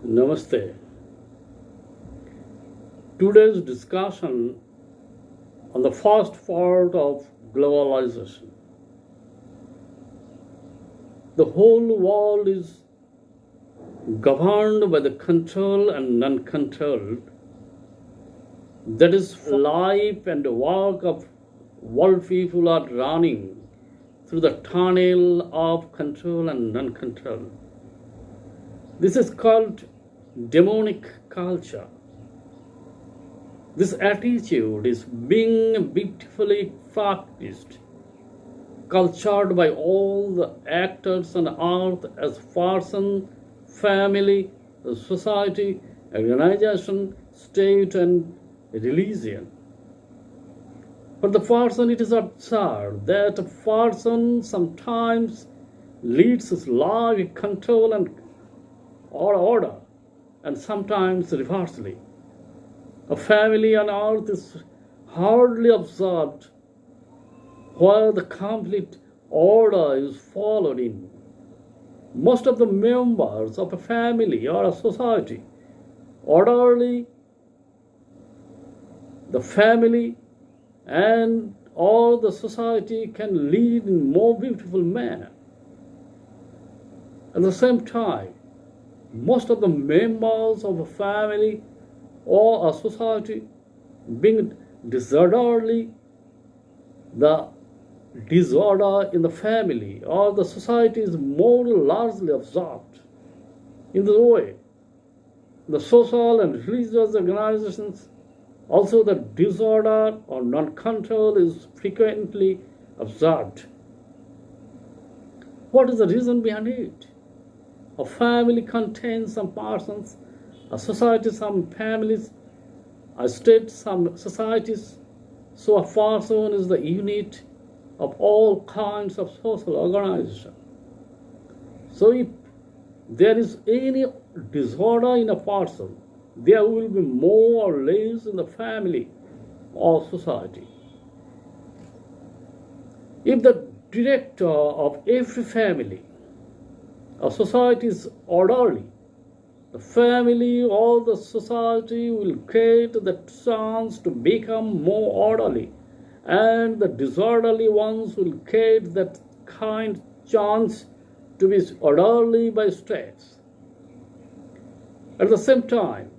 Namaste. Today's discussion on the first part of globalization. The whole world is governed by the control and non-controlled. That is, life and work of world people are running through the tunnel of control and non-control. This is called demonic culture. This attitude is being beautifully practiced, cultured by all the actors on earth as person, family, society, organization, state, and religion. For the person, it is absurd that a person sometimes leads his life with control and order, and sometimes reversely. A family on earth is hardly observed where the complete order is followed in. Most of the members of a family or a society orderly, the family and all the society can lead in more beautiful manner. At the same time, most of the members of a family or a society being disorderly, the disorder in the family or the society is more largely observed. In this way, the social and religious organizations, also the disorder or non-control is frequently observed. What is the reason behind it? A family contains some persons, a society some families, a state some societies. So a person is the unit of all kinds of social organization. So if there is any disorder in a person, there will be more or less in the family or society. If the director of every family or society is orderly, the family or the society will get the chance to become more orderly, and the disorderly ones will get that kind chance to be orderly by states. At the same time,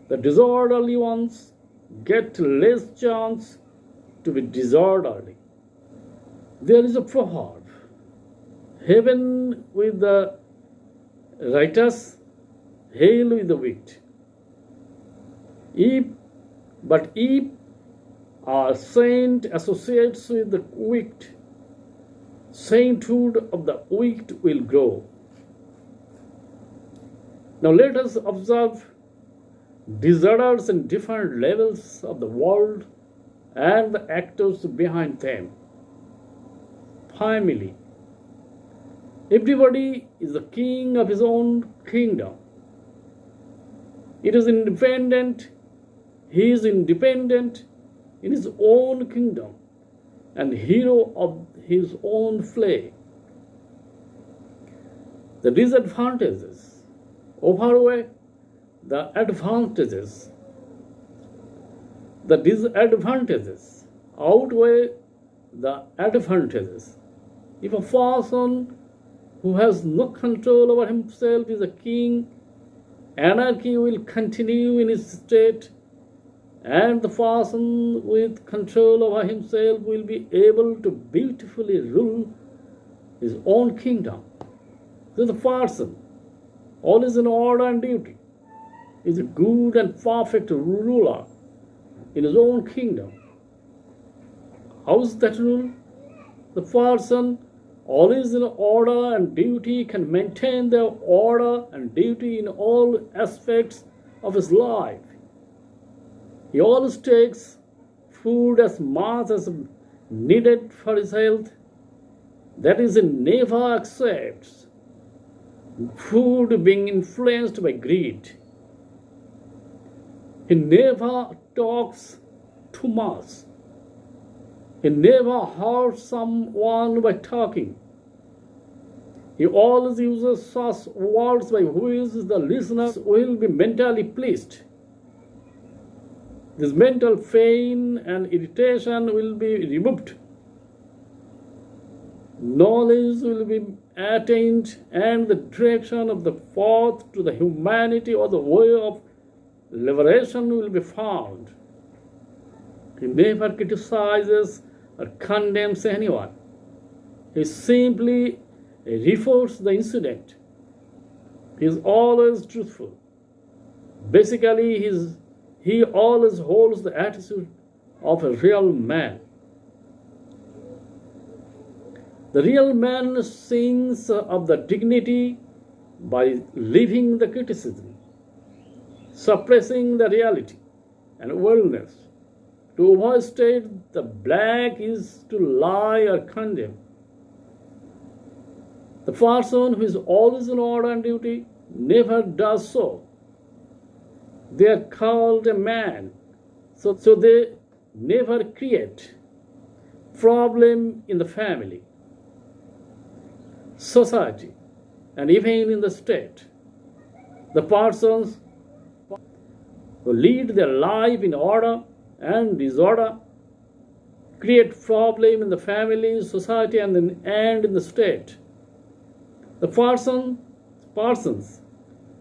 the disorderly ones get less chance to be disorderly. There is a proverb, heaven with the righteous, hell with the wicked. If a saint associates with the wicked, sainthood of the wicked will grow. Now let us observe disorders in different levels of the world and the actors behind them. Family. Everybody is the king of his own kingdom. It is independent. He is independent in his own kingdom and hero of his own play. The disadvantages outweigh the advantages. The disadvantages outweigh the advantages. If a person who has no control over himself is a king, anarchy will continue in his state, and the person with control over himself will be able to beautifully rule his own kingdom. So the person, all is in order and duty, is a good and perfect ruler in his own kingdom. How is that rule? The person always in order and duty can maintain their order and duty in all aspects of his life. He always takes food as much as needed for his health. That is, he never accepts food being influenced by greed. He never talks too much. He never hurts someone by talking. He always uses such words by which the listeners will be mentally pleased. This mental pain and irritation will be removed. Knowledge will be attained, and the direction of the path to the humanity or the way of liberation will be found. He never criticizes or condemns anyone. He simply reports the incident. He is always truthful. Basically, he always holds the attitude of a real man. The real man sings of the dignity by leaving the criticism, suppressing the reality and wellness. To overstate the black is to lie or condemn. The person who is always in order and duty never does so. They are called a man, so they never create problem in the family, society, and even in the state. The persons who lead their life in order and disorder create problem in the family, society, and in the state. The persons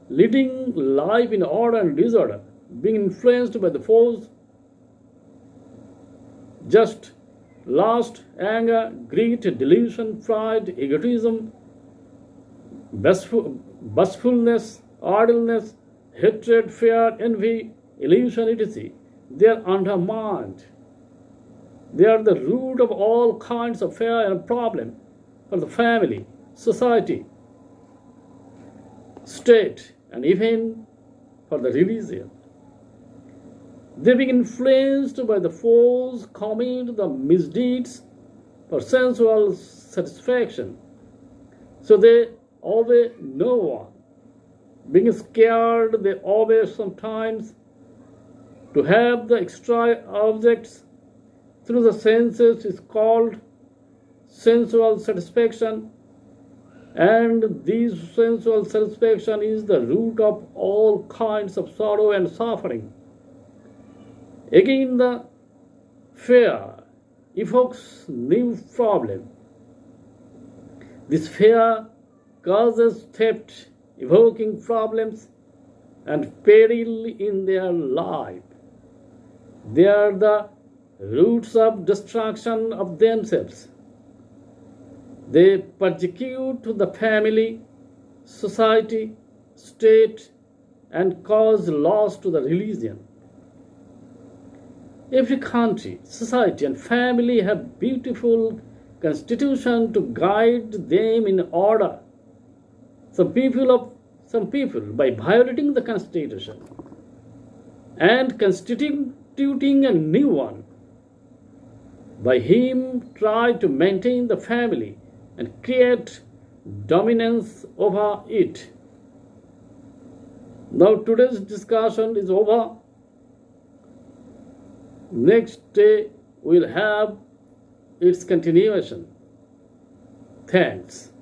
leading life in order and disorder, being influenced by the force, just, lust, anger, greed, delusion, pride, egotism, bashfulness, idleness, hatred, fear, envy, illusion, etc. They are undermined. They are the root of all kinds of fear and problem for the family, society, state, and even for the religion. They being influenced by the force, commit the misdeeds for sensual satisfaction. So they obey no one. Being scared, they obey sometimes. To have the extra objects through the senses is called sensual satisfaction, and this sensual satisfaction is the root of all kinds of sorrow and suffering. Again, the fear evokes new problem. This fear causes theft, evoking problems and peril in their life. They are the roots of destruction of themselves. They persecute the family, society, state, and cause loss to the religion. Every country, society, and family have beautiful constitution to guide them in order. Some people, by violating the constitution and constituting a new one, by him try to maintain the family and create dominance over it. Now today's discussion is over. Next day we'll have its continuation. Thanks.